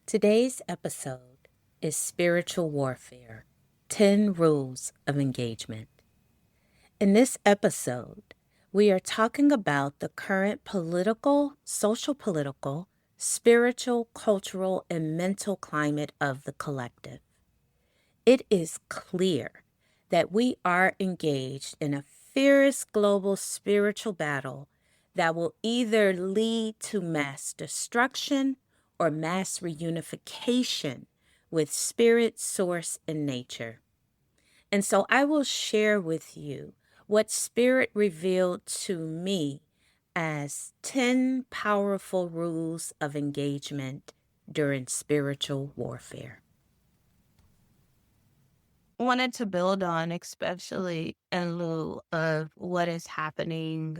Today's episode is Spiritual Warfare 10 Rules of Engagement. In this episode, we are talking about the current political, social political, spiritual, cultural, and mental climate of the collective. It is clear that we are engaged in a fierce global spiritual battle that will either lead to mass destruction or mass reunification with spirit, source, and nature. And so I will share with you what Spirit revealed to me as 10 powerful rules of engagement during spiritual warfare. Wanted to build on, especially in lieu of what is happening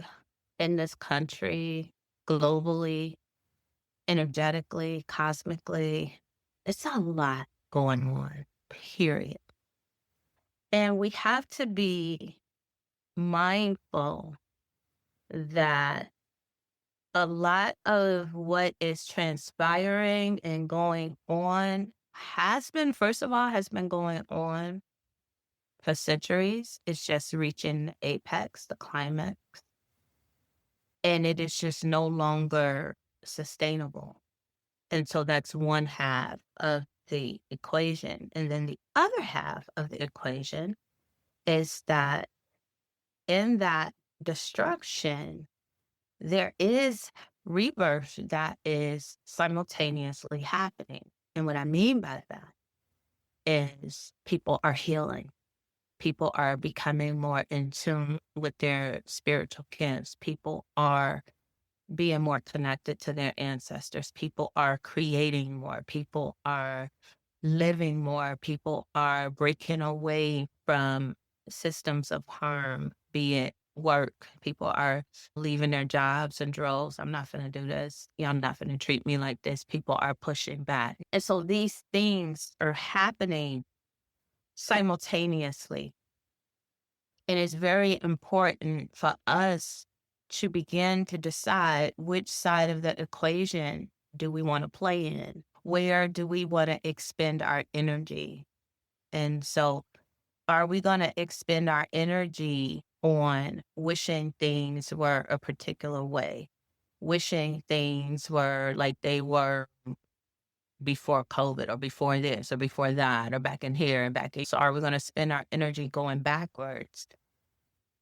in this country, globally, energetically, cosmically. It's a lot going on, period. And we have to be mindful that a lot of what is transpiring and going on first of all, has been going on for centuries. It's just reaching the apex, the climax, and it is just no longer sustainable. And so that's one half of the equation. And then the other half of the equation is that in that destruction, there is rebirth that is simultaneously happening. And what I mean by that is people are healing. People are becoming more in tune with their spiritual gifts. People are being more connected to their ancestors. People are creating more. People are living more. People are breaking away from systems of harm, be it work. People are leaving their jobs in droves. I'm not going to do this. Y'all not going to treat me like this. People are pushing back. And so these things are happening simultaneously. And it's very important for us to begin to decide which side of the equation do we want to play in? Where do we want to expend our energy? And so are we going to expend our energy on wishing things were a particular way? Wishing things were like they were before COVID or before this or before that or back in here and back here. So are we going to spend our energy going backwards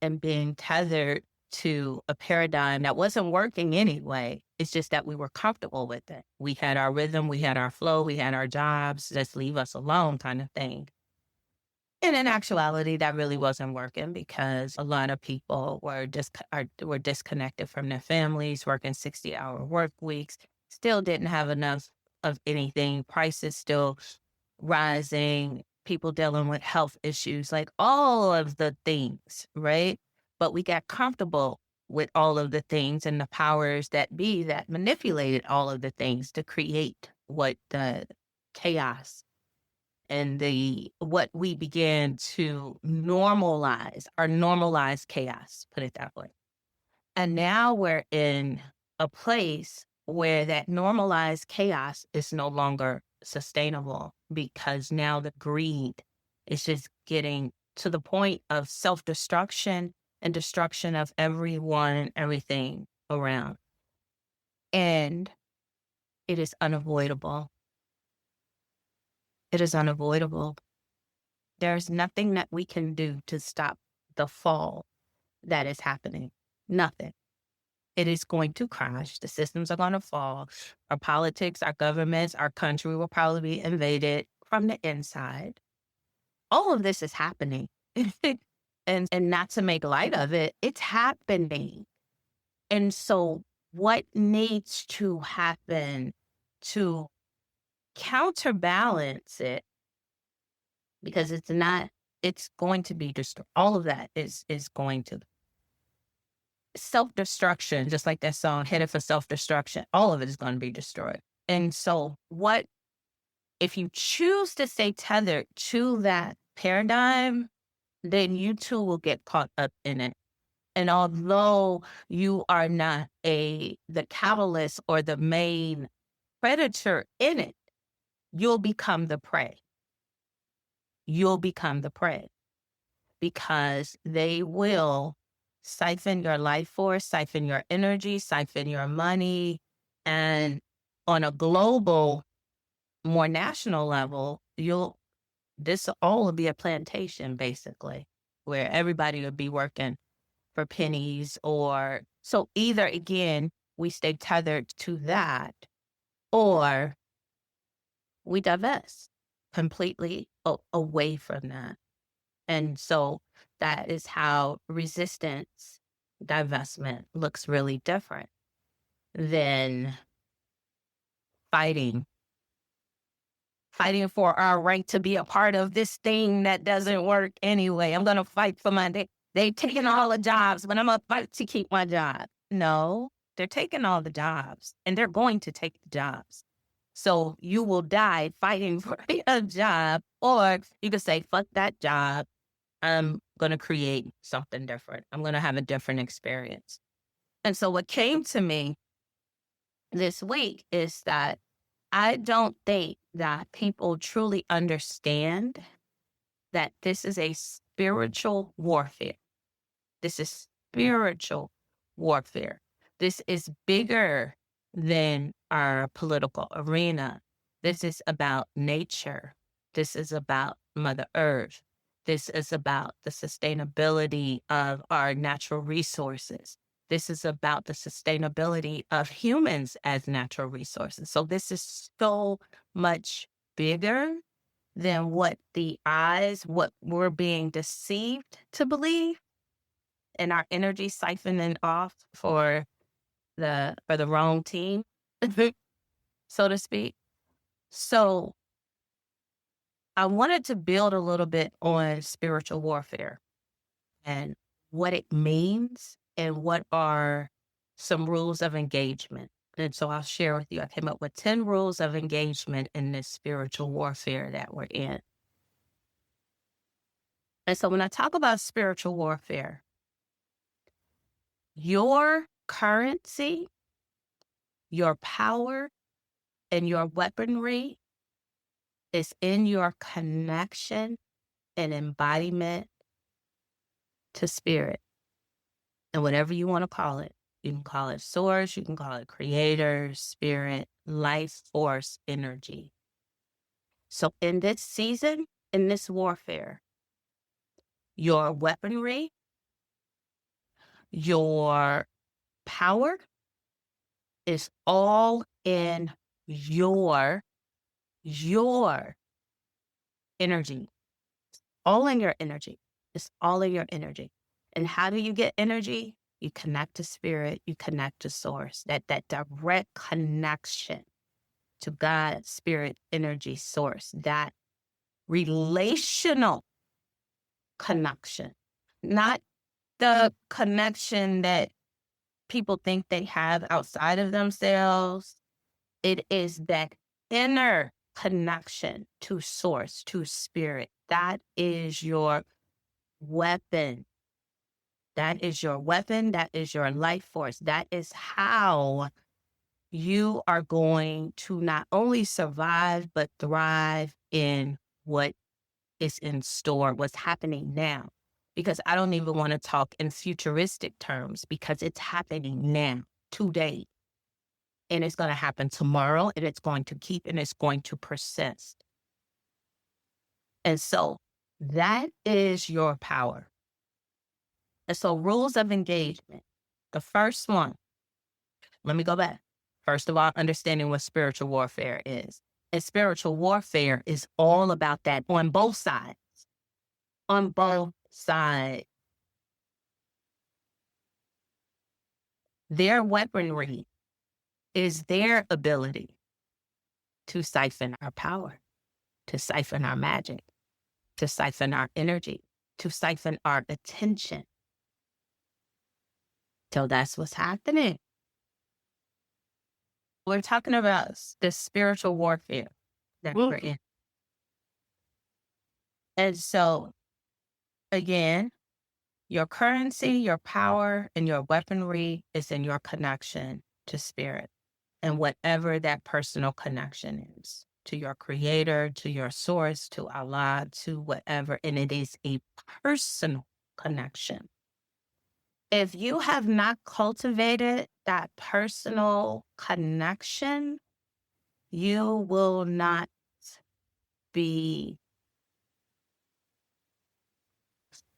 and being tethered to a paradigm that wasn't working anyway? It's just that we were comfortable with it. We had our rhythm, we had our flow, we had our jobs, just leave us alone kind of thing. And in actuality, that really wasn't working because a lot of people were disconnected from their families, working 60-hour work weeks, still didn't have enough of anything. Prices still rising, people dealing with health issues, like all of the things, right? But we got comfortable with all of the things and the powers that be that manipulated all of the things to create what the chaos and what we began to normalize, our normalized chaos, put it that way. And now we're in a place where that normalized chaos is no longer sustainable because now the greed is just getting to the point of self-destruction and destruction of everyone and everything around. And it is unavoidable. It is unavoidable. There's nothing that we can do to stop the fall that is happening. Nothing. It is going to crash. The systems are going to fall. Our politics, our governments, our country will probably be invaded from the inside. All of this is happening. and not to make light of it, it's happening. And so what needs to happen to counterbalance it, because it's going to be destroyed. All of that is going to self-destruction, just like that song, Headed for Self-Destruction. All of it is going to be destroyed. And so if you choose to stay tethered to that paradigm, then you too will get caught up in it. And although you are not the catalyst or the main predator in it, you'll become the prey. You'll become the prey because they will siphon your life force, siphon your energy, siphon your money. And on a global, more national level, this all will be a plantation basically, where everybody will be working for pennies or so either again, we stay tethered to that or we divest completely away from that. And so that is how resistance divestment looks really different than fighting for our right to be a part of this thing that doesn't work anyway. I'm going to fight for they taking all the jobs, but I'm going to fight to keep my job. No, they're taking all the jobs and they're going to take the jobs. So you will die fighting for a job, or you could say, fuck that job. I'm going to create something different. I'm going to have a different experience. And so what came to me this week is that I don't think that people truly understand that this is a spiritual warfare. This is spiritual warfare. This is bigger than our political arena. This is about nature. This is about Mother Earth. This is about the sustainability of our natural resources. This is about the sustainability of humans as natural resources. So this is so much bigger than what what we're being deceived to believe, and our energy siphoning off for the wrong team, so to speak. So I wanted to build a little bit on spiritual warfare and what it means and what are some rules of engagement. And so I'll share with you, I came up with 10 rules of engagement in this spiritual warfare that we're in. And so when I talk about spiritual warfare, your currency, your power, and your weaponry is in your connection and embodiment to spirit. And whatever you want to call it, you can call it source, you can call it creator, spirit, life force, energy. So in this season, in this warfare, your weaponry, your power is all in your energy, all in your energy. It's all in your energy. And how do you get energy? You connect to spirit, you connect to source, that direct connection to God, spirit, energy, source, that relational connection, not the connection that people think they have outside of themselves. It is that inner connection to source, to spirit. That is your weapon. That is your weapon. That is your life force. That is how you are going to not only survive, but thrive in what is in store, what's happening now. Because I don't even want to talk in futuristic terms because it's happening now, today. And it's going to happen tomorrow, and it's going to keep, and it's going to persist. And so that is your power. And so rules of engagement. The first one, let me go back. First of all, understanding what spiritual warfare is. And spiritual warfare is all about that on both sides. On both sides. Their weaponry is their ability to siphon our power, to siphon our magic, to siphon our energy, to siphon our attention. So that's what's happening. We're talking about this spiritual warfare that we're in. And so, again, your currency, your power, and your weaponry is in your connection to spirit and whatever that personal connection is. to your creator, to your source, to Allah, to whatever. And it is a personal connection. If you have not cultivated that personal connection, you will not be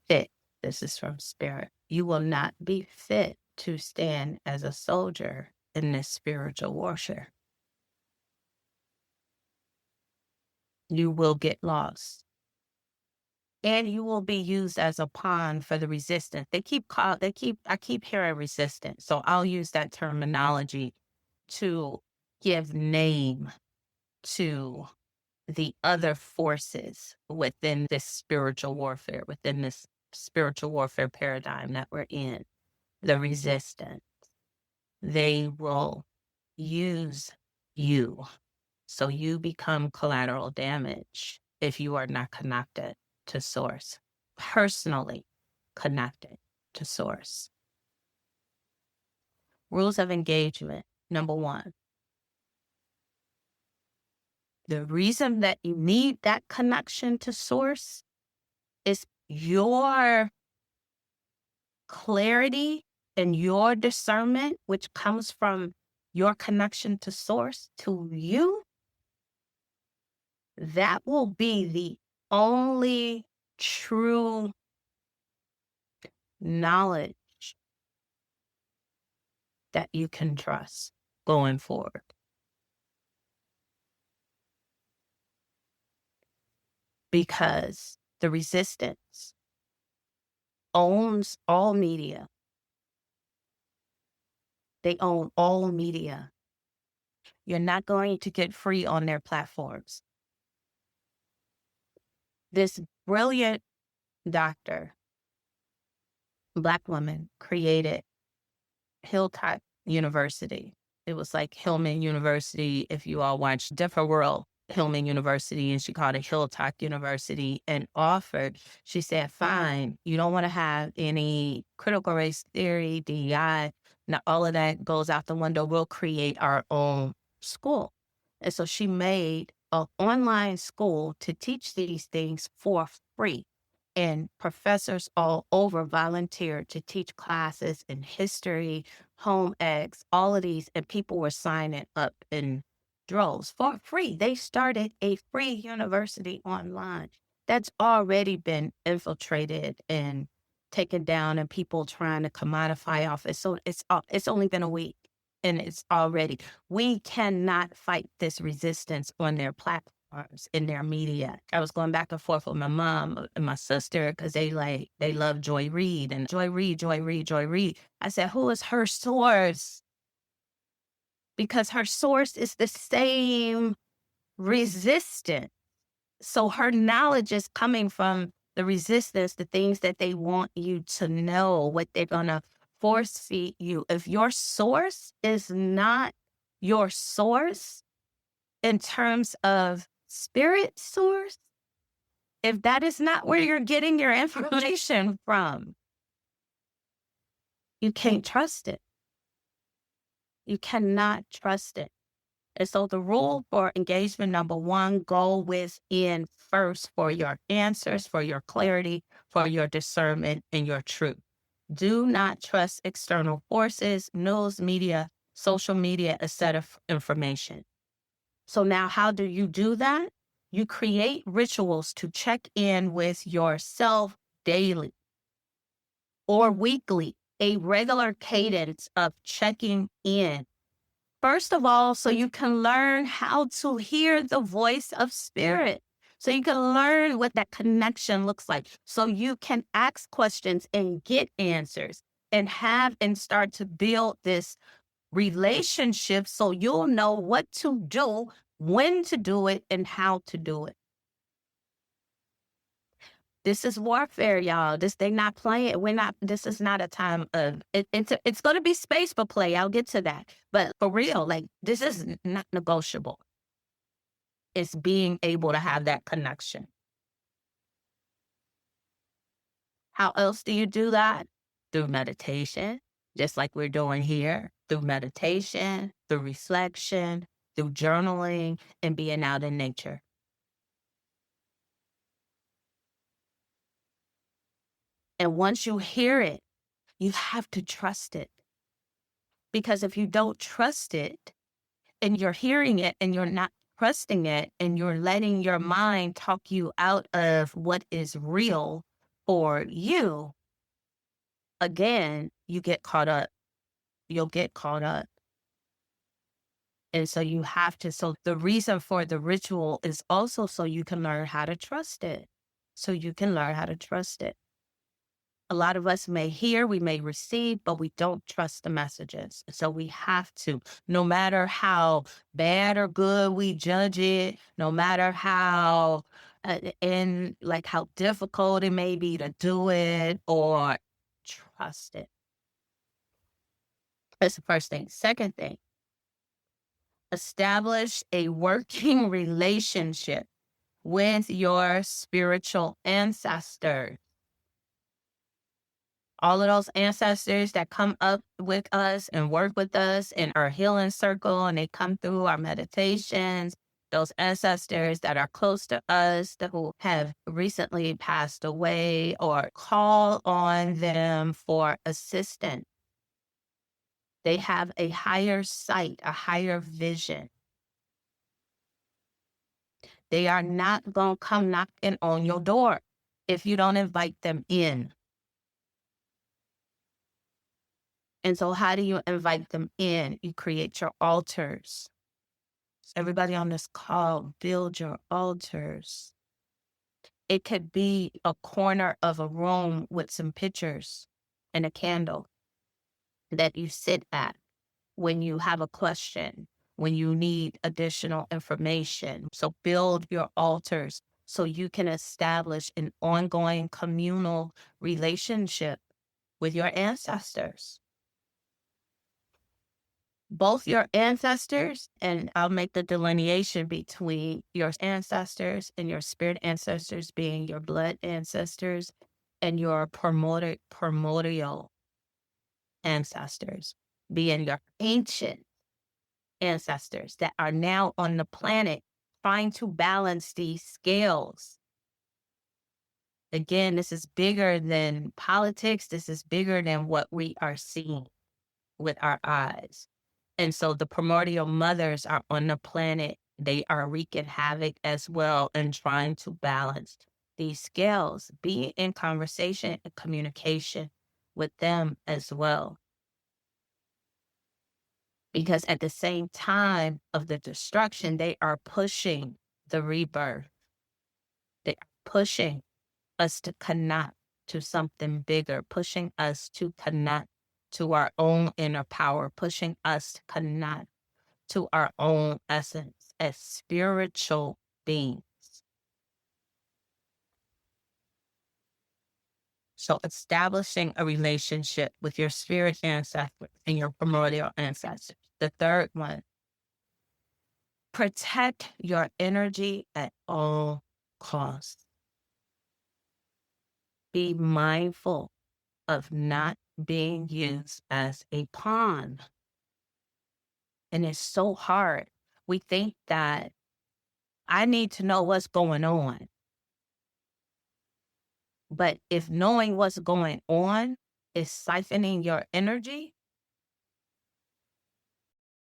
fit. This is from spirit. You will not be fit to stand as a soldier in this spiritual warfare. You will get lost. And you will be used as a pawn for the resistance. I keep hearing resistance. So I'll use that terminology to give name to the other forces within this spiritual warfare, within this spiritual warfare paradigm that we're in, the resistance. They will use you. So you become collateral damage if you are not connected to source, personally connected to source. Rules of engagement. Number one, the reason that you need that connection to source is your clarity and your discernment, which comes from your connection to source, to you. That will be the only true knowledge that you can trust going forward. Because the resistance owns all media. They own all media. You're not going to get free on their platforms. This brilliant doctor, Black woman, created Hilltop University. It was like Hillman University. If you all watched Different World, Hillman University, and she called it Hilltop University, and offered, she said, fine, you don't want to have any critical race theory, DEI, now all of that goes out the window. We'll create our own school. And so she made an online school to teach these things for free. And professors all over volunteered to teach classes in history, home ec, all of these, and people were signing up in droves for free. They started a free university online that's already been infiltrated and taken down, and people trying to commodify off it. So it's only been a week, and it's already. We cannot fight this resistance on their platforms, in their media. I was going back and forth with my mom and my sister because they love Joy Reid, and Joy Reid. I said, who is her source? Because her source is the same resistance. So her knowledge is coming from the resistance, the things that they want you to know, what they're going to force feed you. If your source is not your source in terms of spirit source, if that is not where you're getting your information from, you can't trust it. You cannot trust it. And so the rule for engagement number one, go within first for your answers, for your clarity, for your discernment, and your truth. Do not trust external forces, news, media, social media, a set of information. So now how do you do that? You create rituals to check in with yourself daily or weekly, a regular cadence of checking in. First of all, so you can learn how to hear the voice of spirit. So you can learn what that connection looks like. So you can ask questions and get answers and start to build this relationship so you'll know what to do, when to do it, and how to do it. This is warfare, y'all. They not playing. This is not a time of, it's going to be space for play. I'll get to that. But for real, this is not negotiable. It's being able to have that connection. How else do you do that? Through meditation, just like we're doing here, through meditation, through reflection, through journaling and being out in nature. And once you hear it, you have to trust it. Because if you don't trust it and you're hearing it and you're not trusting it and you're letting your mind talk you out of what is real for you, again, you get caught up. You'll get caught up. And so you have to, so the reason for the ritual is also so you can learn how to trust it. So you can learn how to trust it. A lot of us may hear, we may receive, but we don't trust the messages. So we have to, no matter how bad or good we judge it, no matter how, and like how difficult it may be to do it, or trust it. That's the first thing. Second thing, establish a working relationship with your spiritual ancestors. All of those ancestors that come up with us and work with us in our healing circle, and they come through our meditations, those ancestors that are close to us, who have recently passed away, or call on them for assistance. They have a higher sight, a higher vision. They are not going to come knocking on your door if you don't invite them in. And so how do you invite them in? You create your altars. So everybody on this call, build your altars. It could be a corner of a room with some pictures and a candle that you sit at when you have a question, when you need additional information. So build your altars so you can establish an ongoing communal relationship with your ancestors. Both your ancestors, and I'll make the delineation between your ancestors and your spirit ancestors being your blood ancestors, and your primordial ancestors being your ancient ancestors that are now on the planet trying to balance these scales. Again, this is bigger than politics. This is bigger than what we are seeing with our eyes. And so the primordial mothers are on the planet. They are wreaking havoc as well and trying to balance these scales. Be in conversation and communication with them as well. Because at the same time of the destruction, they are pushing the rebirth. They are pushing us to connect to something bigger, pushing us to connect to our own inner power, pushing us to connect to our own essence as spiritual beings. So establishing a relationship with your spirit ancestors and your primordial ancestors. The third one, protect your energy at all costs. Be mindful of not being used as a pawn. And it's so hard. We think that I need to know what's going on. But if knowing what's going on is siphoning your energy,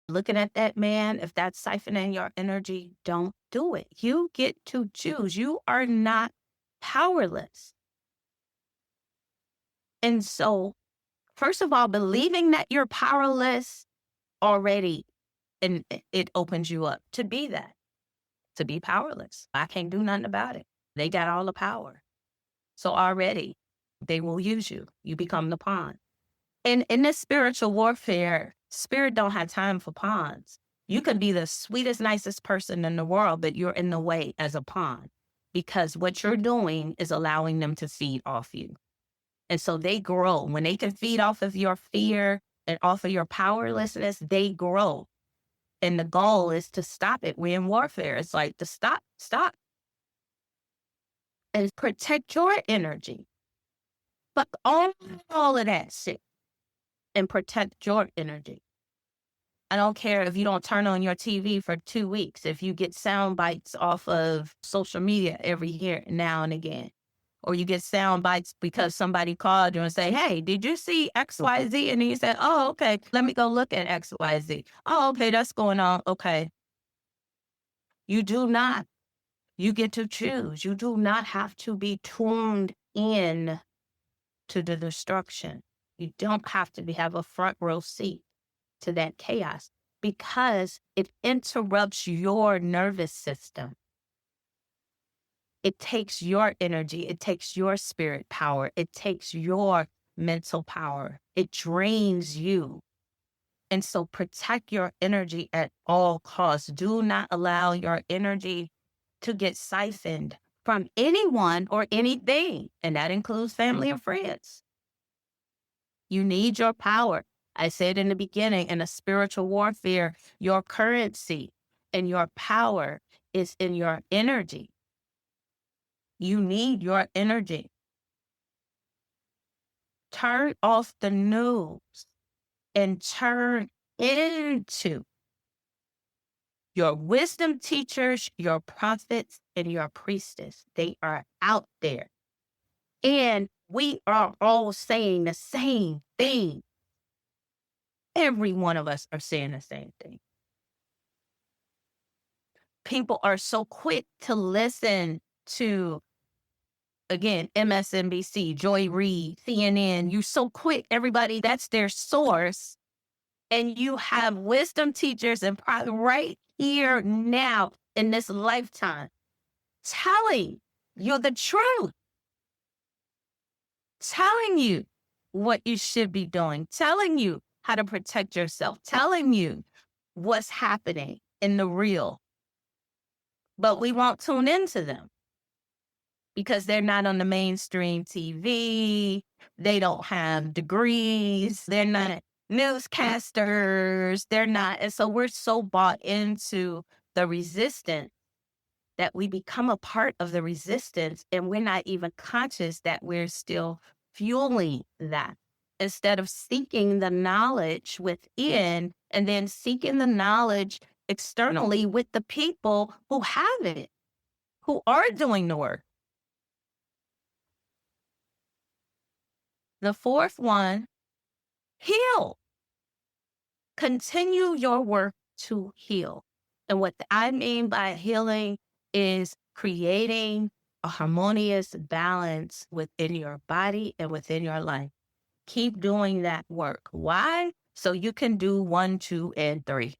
looking at that man, if that's siphoning your energy, don't do it. You get to choose. You are not powerless. And so, first of all, believing that you're powerless already, and it opens you up to be that, to be powerless. I can't do nothing about it. They got all the power. So already they will use you. You become the pawn. And in this spiritual warfare, spirit don't have time for pawns. You could be the sweetest, nicest person in the world, but you're in the way as a pawn because what you're doing is allowing them to feed off you. And so they grow. When they can feed off of your fear and off of your powerlessness, they grow. And the goal is to stop it. We're in warfare. It's like to stop, and protect your energy. Fuck all of that shit and protect your energy. I don't care if you don't turn on your TV for 2 weeks, if you get sound bites off of social media every here now and again, or you get sound bites because somebody called you and say, "Hey, did you see XYZ?" And you said, "Oh, okay, let me go look at XYZ. Oh, okay, that's going on. Okay." You do not. You get to choose. You do not have to be tuned in to the destruction. You don't have to have a front row seat to that chaos because it interrupts your nervous system. It takes your energy, it takes your spirit power, it takes your mental power, it drains you. And so protect your energy at all costs. Do not allow your energy to get siphoned from anyone or anything, and that includes family and friends. You need your power. I said in the beginning, in a spiritual warfare, your currency and your power is in your energy. You need your energy. Turn off the news and turn into your wisdom teachers, your prophets, and your priestess. They are out there. And we are all saying the same thing. Every one of us are saying the same thing. People are so quick to listen to, again, MSNBC, Joy Reid, CNN. You're so quick. Everybody, that's their source. And you have wisdom teachers and right here now in this lifetime telling you the truth, telling you what you should be doing, telling you how to protect yourself, telling you what's happening in the real. But we won't tune into them because they're not on the mainstream TV. They don't have degrees. They're not newscasters. They're not. And so we're so bought into the resistance that we become a part of the resistance and we're not even conscious that we're still fueling that instead of seeking the knowledge within and then seeking the knowledge externally with the people who have it, who are doing the work. The fourth one, heal. Continue your work to heal. And what I mean by healing is creating a harmonious balance within your body and within your life. Keep doing that work. Why? So you can do 1, 2, and 3.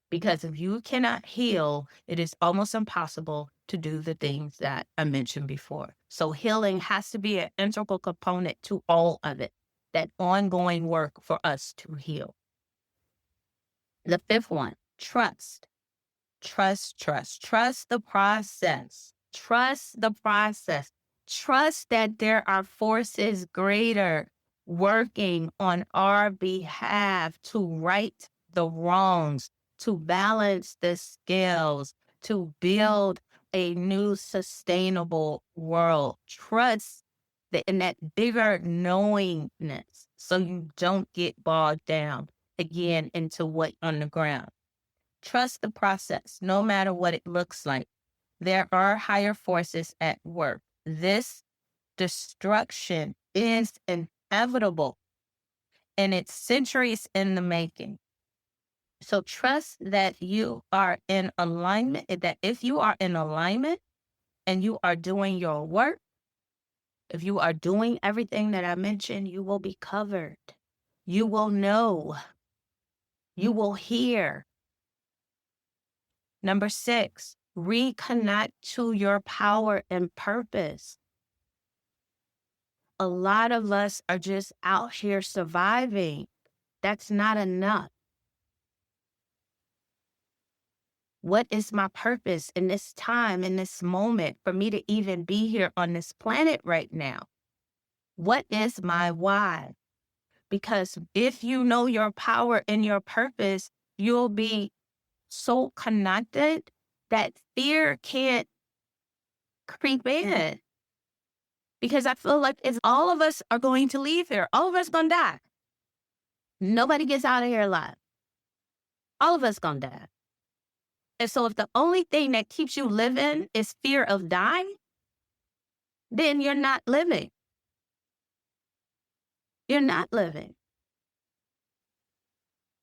Because if you cannot heal, it is almost impossible to do the things that I mentioned before. So healing has to be an integral component to all of it, that ongoing work for us to heal. The fifth one, trust. Trust the process. Trust the process. Trust that there are forces greater working on our behalf to right the wrongs, to balance the scales, to build a new sustainable world. Trust in that bigger knowingness so you don't get bogged down again into what on the ground. Trust the process, no matter what it looks like. There are higher forces at work. This destruction is inevitable and it's centuries in the making. So trust that you are in alignment, that if you are in alignment and you are doing your work, if you are doing everything that I mentioned, you will be covered. You will know. You will hear. Number 6, reconnect to your power and purpose. A lot of us are just out here surviving. That's not enough. What is my purpose in this time, in this moment, for me to even be here on this planet right now? What is my why? Because if you know your power and your purpose, you'll be so connected that fear can't creep in. Because I feel like if all of us are going to leave here, all of us going to die. Nobody gets out of here alive. All of us gonna die. And so if the only thing that keeps you living is fear of dying, then you're not living. You're not living.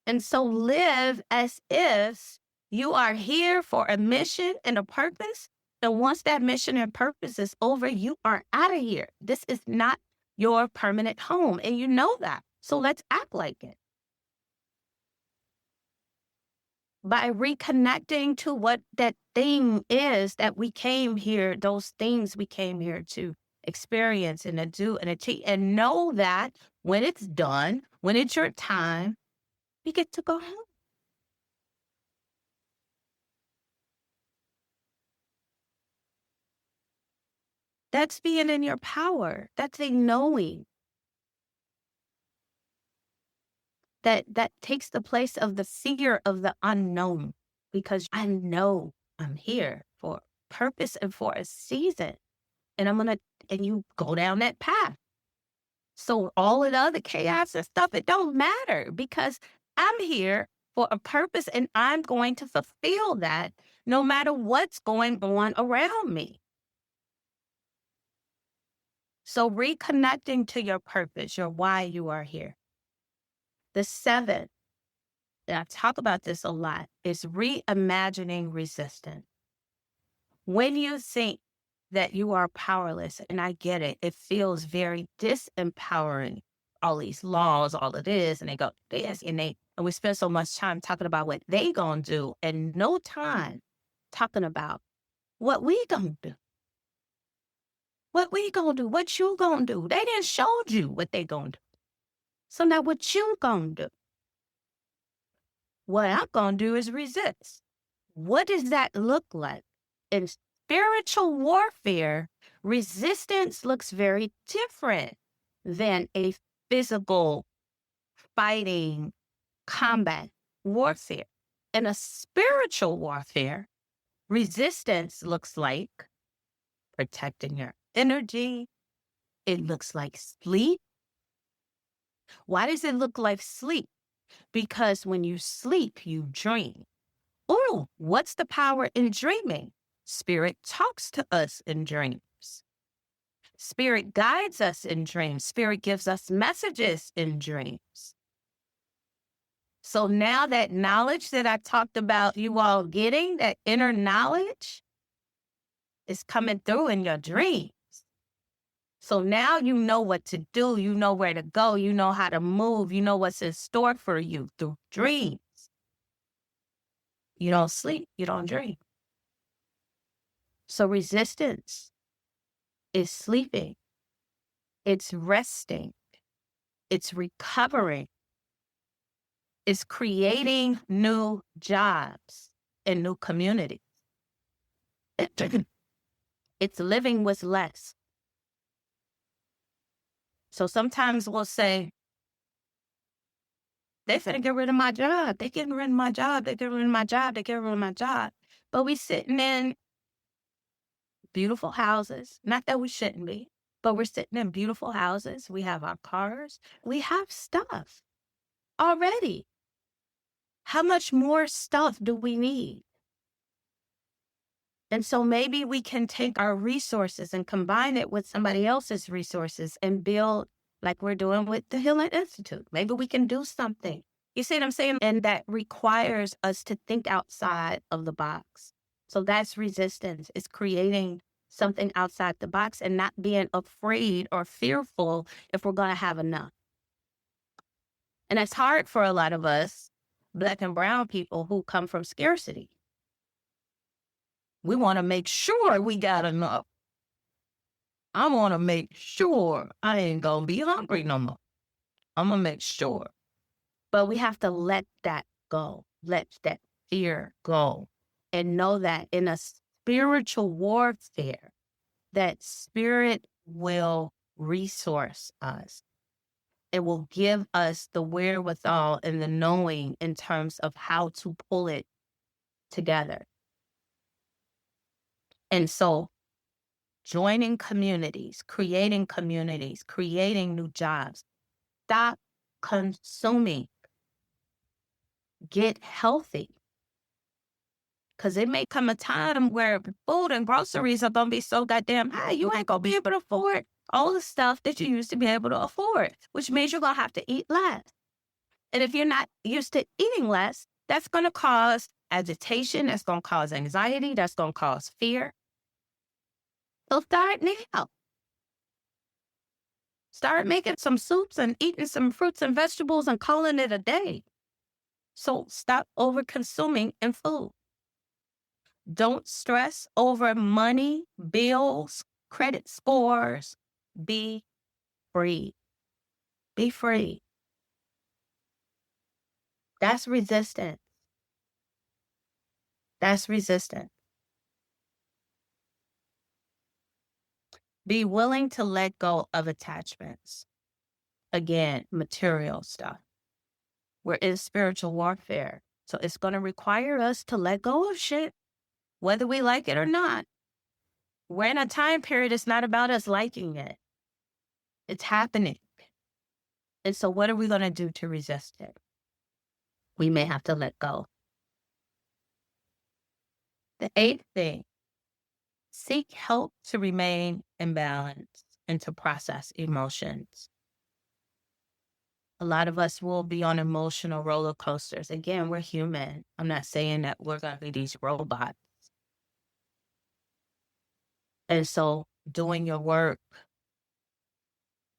And so live as if you are here for a mission and a purpose. And once that mission and purpose is over, you are out of here. This is not your permanent home. And you know that. So let's act like it. By reconnecting to what that thing is that we came here, those things we came here to experience and to do and achieve, and know that when it's done, when it's your time, we get to go home. That's being in your power. That's a knowing that takes the place of the fear of the unknown, because I know I'm here for a purpose and for a season. And and you go down that path. So all of the other chaos and stuff, it don't matter because I'm here for a purpose and I'm going to fulfill that no matter what's going on around me. So reconnecting to your purpose, your why you are here. The seventh, and I talk about this a lot, is reimagining resistance. When you think that you are powerless, and I get it, it feels very disempowering. All these laws, all of this, and they go this, and we spend so much time talking about what they gonna do, and no time talking about what we gonna do. What we gonna do? What you gonna do? They didn't show you what they gonna do. So now what you gonna do? What I'm gonna do is resist. What does that look like? In spiritual warfare, resistance looks very different than a physical fighting combat warfare. In a spiritual warfare, resistance looks like protecting your energy. It looks like sleep. Why does it look like sleep? Because when you sleep, you dream. Oh, what's the power in dreaming? Spirit talks to us in dreams. Spirit guides us in dreams. Spirit gives us messages in dreams. So now that knowledge that I talked about you all getting, that inner knowledge is coming through in your dreams. So now you know what to do. You know where to go. You know how to move. You know what's in store for you through dreams. You don't sleep. You don't dream. So resistance is sleeping. It's resting. It's recovering. It's creating new jobs and new communities. It's living with less. So sometimes we'll say, they finna get rid of my job. They getting rid of my job. They getting rid of my job. They getting rid of my job. But we sitting in beautiful houses. Not that we shouldn't be, but we're sitting in beautiful houses. We have our cars. We have stuff already. How much more stuff do we need? And so maybe we can take our resources and combine it with somebody else's resources and build like we're doing with the Healing Institute. Maybe we can do something. You see what I'm saying? And that requires us to think outside of the box. So that's resistance. It's creating something outside the box and not being afraid or fearful if we're going to have enough. And that's hard for a lot of us, Black and brown people who come from scarcity. We want to make sure we got enough. I want to make sure I ain't going to be hungry no more. I'm going to make sure. But we have to let that go. Let that fear go. And know that in a spiritual warfare, that spirit will resource us. It will give us the wherewithal and the knowing in terms of how to pull it together. And so joining communities, creating new jobs. Stop consuming. Get healthy. Because it may come a time where food and groceries are going to be so goddamn high, you ain't going to be able to afford all the stuff that you used to be able to afford, which means you're going to have to eat less. And if you're not used to eating less, that's going to cause agitation, that's going to cause anxiety, that's going to cause fear. So start now. Start making some soups and eating some fruits and vegetables and calling it a day. So stop over consuming in food. Don't stress over money, bills, credit scores. Be free. Be free. That's resistance. That's resistance. Be willing to let go of attachments. Again, material stuff. We're in spiritual warfare. So it's going to require us to let go of shit, whether we like it or not. We're in a time period, it's not about us liking it. It's happening. And so what are we going to do to resist it? We may have to let go. The eighth thing, seek help to remain in balance and to process emotions. A lot of us will be on emotional roller coasters. Again, we're human. I'm not saying that we're going to be these robots. And so doing your work,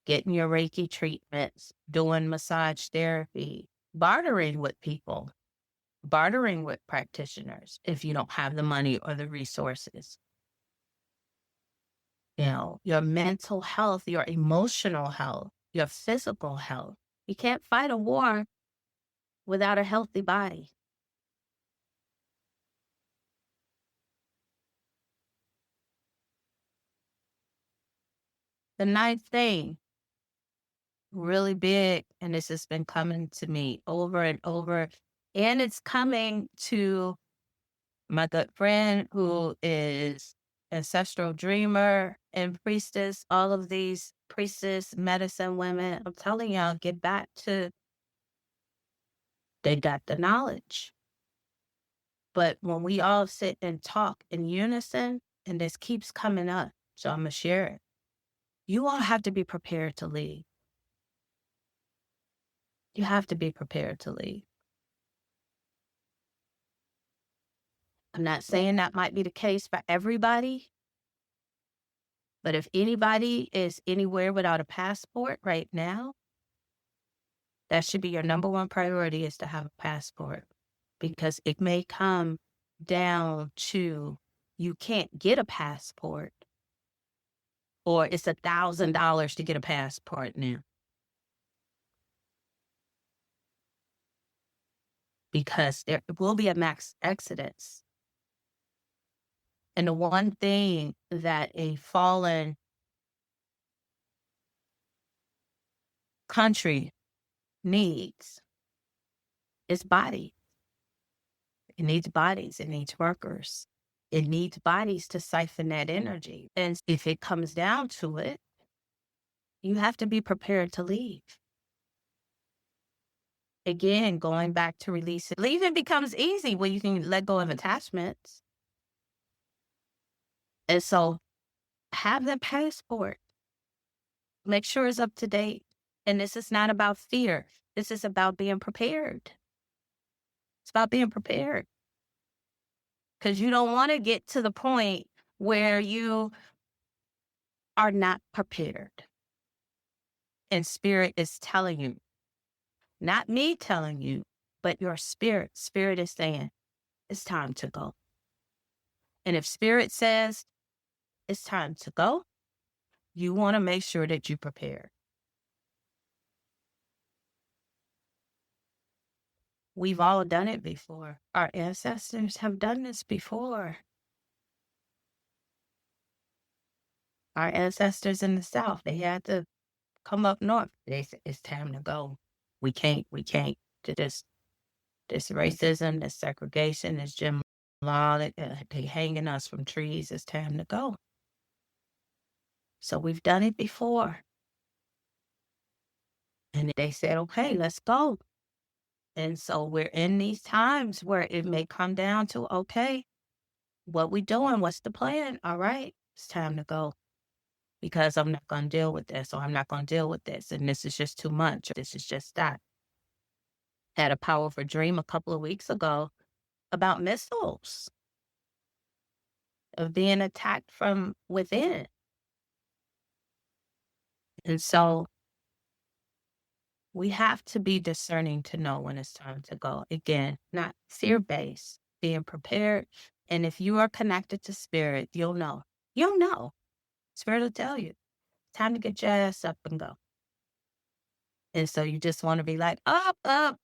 getting your Reiki treatments, doing massage therapy, bartering with people, bartering with practitioners if you don't have the money or the resources. You know, your mental health, your emotional health, your physical health. You can't fight a war without a healthy body. The ninth thing, really big, and this has been coming to me over and over, and it's coming to my good friend who is ancestral dreamer and priestess, all of these priestess medicine women. I'm telling y'all, get back to, they got the knowledge. But when we all sit and talk in unison, and this keeps coming up, so I'm going to share it. You all have to be prepared to leave. You have to be prepared to leave. I'm not saying that might be the case for everybody, but if anybody is anywhere without a passport right now, that should be your number one priority, is to have a passport, because it may come down to you can't get a passport, or it's $1,000 to get a passport now. Because there will be a mass exodus. And the one thing that a fallen country needs is bodies. It needs bodies. It needs workers. It needs bodies to siphon that energy. And if it comes down to it, you have to be prepared to leave. Again, going back to release it. Leaving becomes easy when you can let go of attachments. And so have the passport. Make sure it's up to date. And this is not about fear. This is about being prepared. It's about being prepared. Because you don't want to get to the point where you are not prepared. And spirit is telling you, not me telling you, but your spirit. Spirit is saying, it's time to go. And if spirit says it's time to go, you want to make sure that you prepare. We've all done it before. Our ancestors have done this before. Our ancestors in the South, they had to come up north. They said, it's time to go. We can't. This racism, this segregation, this gym law, they hanging us from trees. It's time to go. So we've done it before. And they said, okay, let's go. And so we're in these times where it may come down to, okay, what we doing? What's the plan? All right, it's time to go because I'm not going to deal with this or I'm not going to deal with this. And this is just too much. This is just that. Had a powerful dream a couple of weeks ago about missiles, of being attacked from within. And so we have to be discerning to know when it's time to go. Again, not fear based, being prepared. And if you are connected to spirit, you'll know. You'll know. Spirit will tell you, time to get your ass up and go. And so you just want to be like, up, up.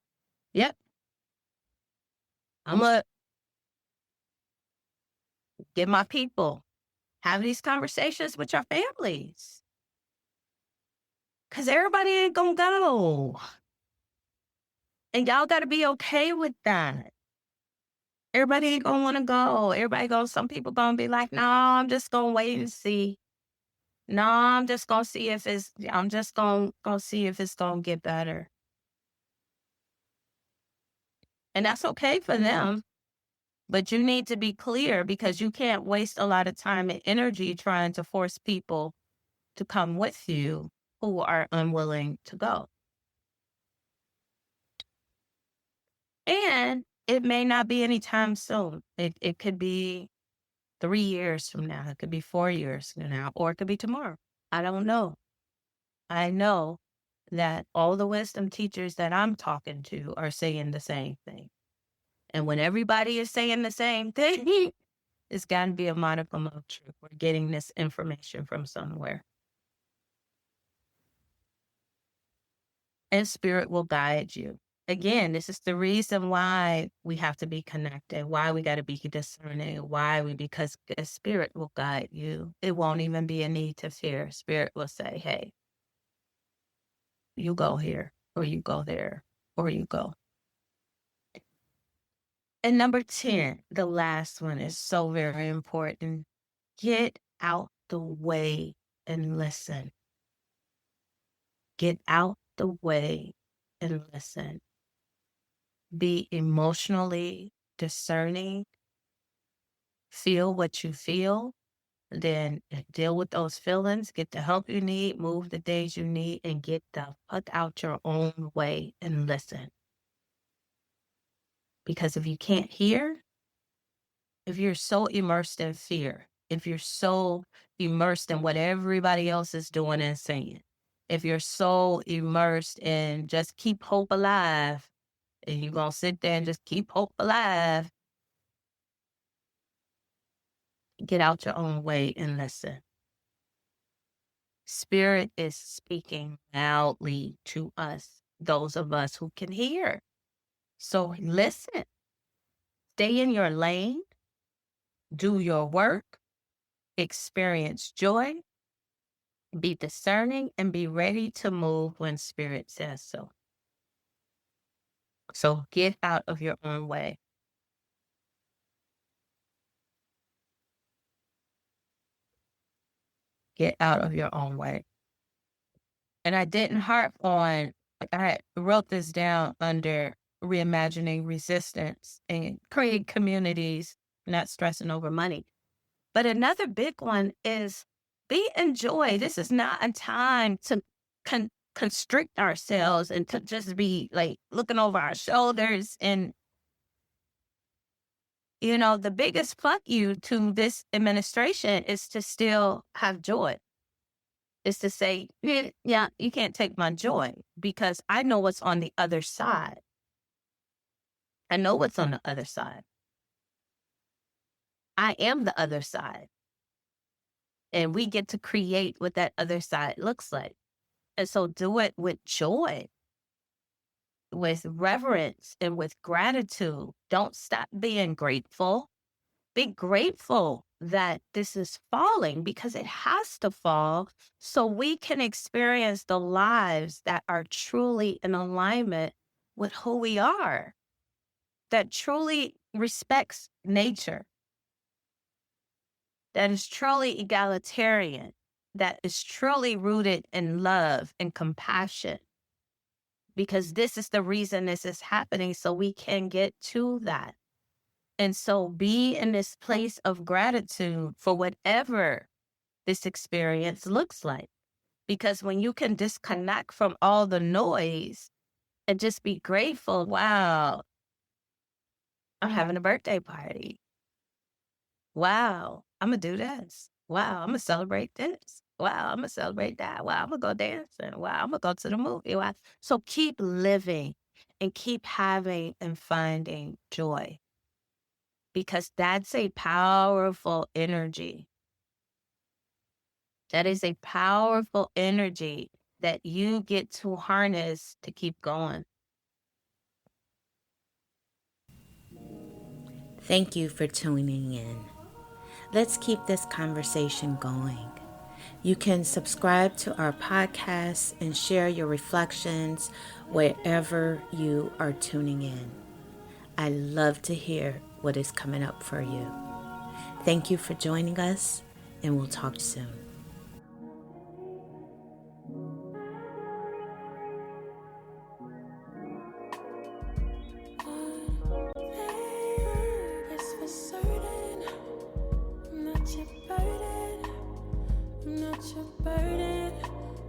Yep. I'm going to get my people, have these conversations with your families. Because everybody ain't going to go. And y'all got to be okay with that. Everybody ain't gonna wanna go. Some people gonna be like, no, I'm just gonna wait and see. No, I'm just gonna see if I'm just gonna see if it's gonna get better. And that's okay for them. But you need to be clear because you can't waste a lot of time and energy trying to force people to come with you who are unwilling to go. And it may not be anytime soon. It could be 3 years from now. It could be 4 years from now, or it could be tomorrow. I don't know. I know that all the wisdom teachers that I'm talking to are saying the same thing. And when everybody is saying the same thing, it's got to be a modicum of truth. We're getting this information from somewhere. And spirit will guide you. Again, this is the reason why we have to be connected, why we got to be discerning, because the spirit will guide you. It won't even be a need to fear. Spirit will say, hey, you go here, or you go there, or you go. And number 10, the last one is so very important. Get out the way and listen. Get out the way and listen. Be emotionally discerning. Feel what you feel. Then deal with those feelings. Get the help you need. Move the days you need. And get the fuck out your own way and listen. Because if you can't hear, if you're so immersed in fear, if you're so immersed in what everybody else is doing and saying, if you're so immersed in just keep hope alive, and you're going to sit there and just keep hope alive, get out your own way and listen. Spirit is speaking loudly to us, those of us who can hear. So listen, stay in your lane, do your work, experience joy, be discerning, and be ready to move when spirit says so. So get out of your own way. Get out of your own way. And I didn't harp on, I wrote this down under reimagining resistance and create communities, not stressing over money. But another big one is be in joy. This is not a time to constrict ourselves and to just be like looking over our shoulders. And, the biggest fuck you to this administration is to still have joy. Is to say, yeah, you can't take my joy because I know what's on the other side. I know what's on the other side. I am the other side. And we get to create what that other side looks like. And so do it with joy, with reverence, and with gratitude. Don't stop being grateful. Be grateful that this is falling because it has to fall so we can experience the lives that are truly in alignment with who we are, that truly respects nature, that is truly egalitarian, that is truly rooted in love and compassion, because this is the reason this is happening, so we can get to that. And so be in this place of gratitude for whatever this experience looks like. Because when you can disconnect from all the noise and just be grateful, wow, I'm having a birthday party. Wow, I'm going to do this. Wow, I'm going to celebrate this. Wow, I'm going to celebrate that. Wow, I'm going to go dancing. Wow, I'm going to go to the movie. Wow. So keep living and keep having and finding joy, because that's a powerful energy. That is a powerful energy that you get to harness to keep going. Thank you for tuning in. Let's keep this conversation going. You can subscribe to our podcast and share your reflections wherever you are tuning in. I love to hear what is coming up for you. Thank you for joining us, and we'll talk soon.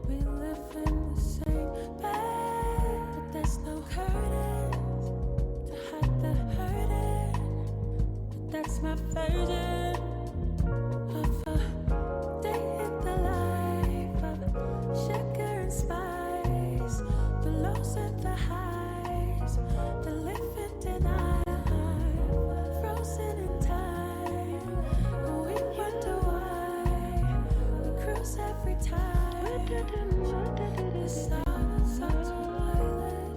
We live in the same bed, but there's no curtains to hide the hurting. But that's my version of a day in the life of sugar and spice, the lows and the highs, the live in denial, frozen in time. We wonder why we cruise every time. The sun is up to